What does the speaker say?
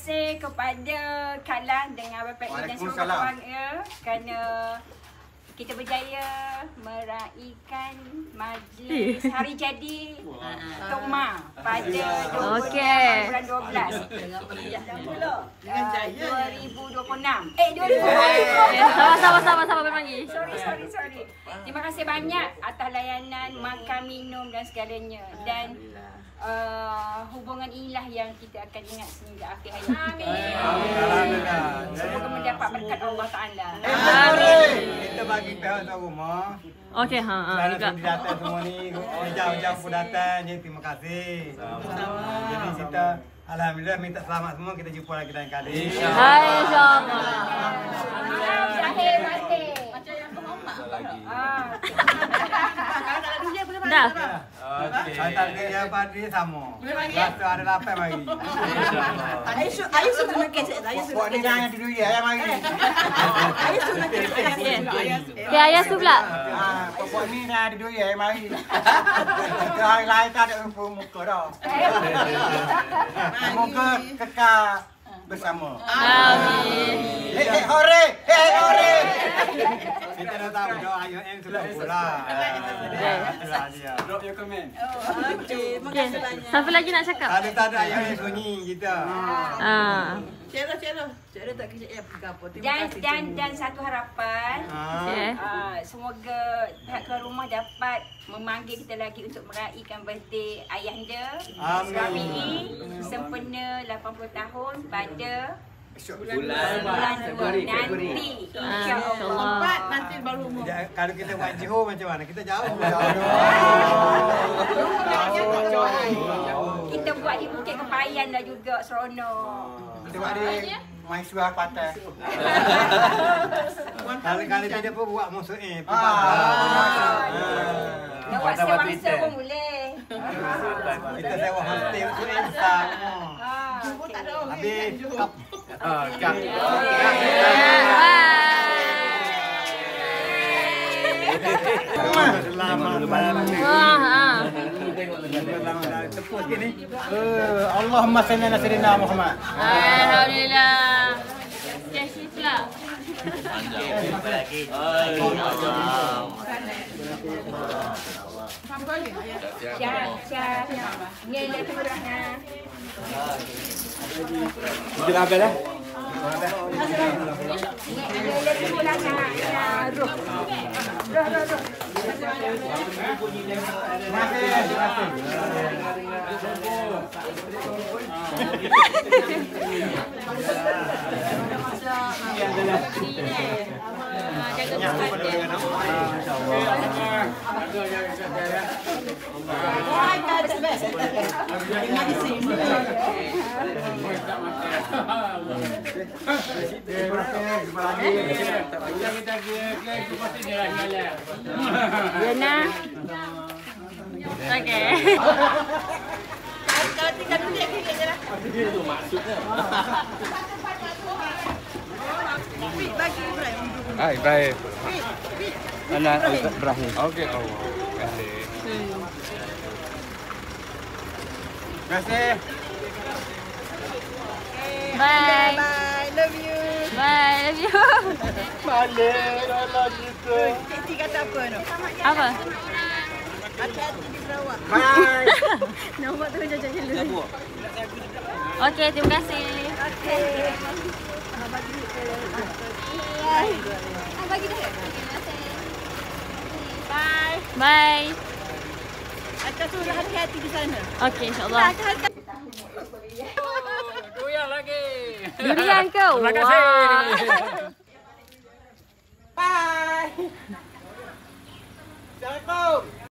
kasih kepada Kalang dengan Bapak I dan seluruh keluarga kerana kita berjaya meraihkan majlis hari jadi Tok Ma pada 20 bulan 12 dengan jaya 2026. 2026. Sama berpanggil. Sorry. Terima kasih banyak atas layanan makan, minum dan segalanya. Dan hubungan inilah yang kita akan ingat sehingga akhir hayat kita. Semoga mendapat berkat Allah Ta'ala. Kita bagi pihak tuan rumah. Okey, juga. Datang semua ni, jauh-jauh pun datang. Jadi terima kasih. Jadi kita alhamdulillah minta selamat semua. Kita jumpa lagi lain kali. InsyaAllah. Maaf Zahir batin. Dah. Saya tak ada yang padi sama. Rasa ada lapar mari. Ayah suka nak kesek. Buat ni jangan duduk dia, ayah mari. Ayah suka nak kesek. Okay, ayah tu pula. Pokok ni nak duduk dia, ayah mari. Hari lain tak ada muka dah. Semoga kekal bersama. Amin. Hei hore! Hei hore! Kita dah tahu dah ayah yang sudah pula. Itulah dia. Drop your comment. Okey, terima kasih banyak. Siapa lagi nak cakap? Tak ada ayah yang sunyi kita. Cero tak kesek ya apa. Terima kasih. Dan satu harapan, semoga pihak tuan rumah dapat memanggil kita lagi untuk meraihkan birthday ayahanda suami I sempena 80 tahun pada bulan Februari nanti. Empat nanti baru umur. Kalau kita buat Johor macam mana? Kita jauh. Kita buat di Bukit Kepayan dah juga seronok. Kita buat di Maisua Kuantan. Kali-kali tidak pun buat musuh Nak buat sewa pun boleh. Kita sewa hostel untuk besar. Habis kap. Tepuk sikit ni. Allahumma salli ala sayyidina Muhammad. Alhamdulillah. Kasih pula. Siap. Ngelak turahnya. Kita apa dah? Ngelak turahnya. Roh. Okey. Kalau tinggal dulu dia kira je lah. Itu maksudnya. Bagi Ibrahim. Ibrahim. Anak Ibrahim. Okey. Oh. Terima kasih. Bye. Bye. Love you. Bye. Love you. Balik dalam kita. Cik kata apa tu? Apa? Hati-hati di Sarawak. Bye. Nampak tu macam dulu. Okey, terima kasih. Okey. Bagi duit ke? Bagi dah. Bye. Bye. Atas suruh hati-hati di sana. Okey, insyaAllah. Durian lagi. Durian kau? Terima kasih. Bye. Assalamualaikum.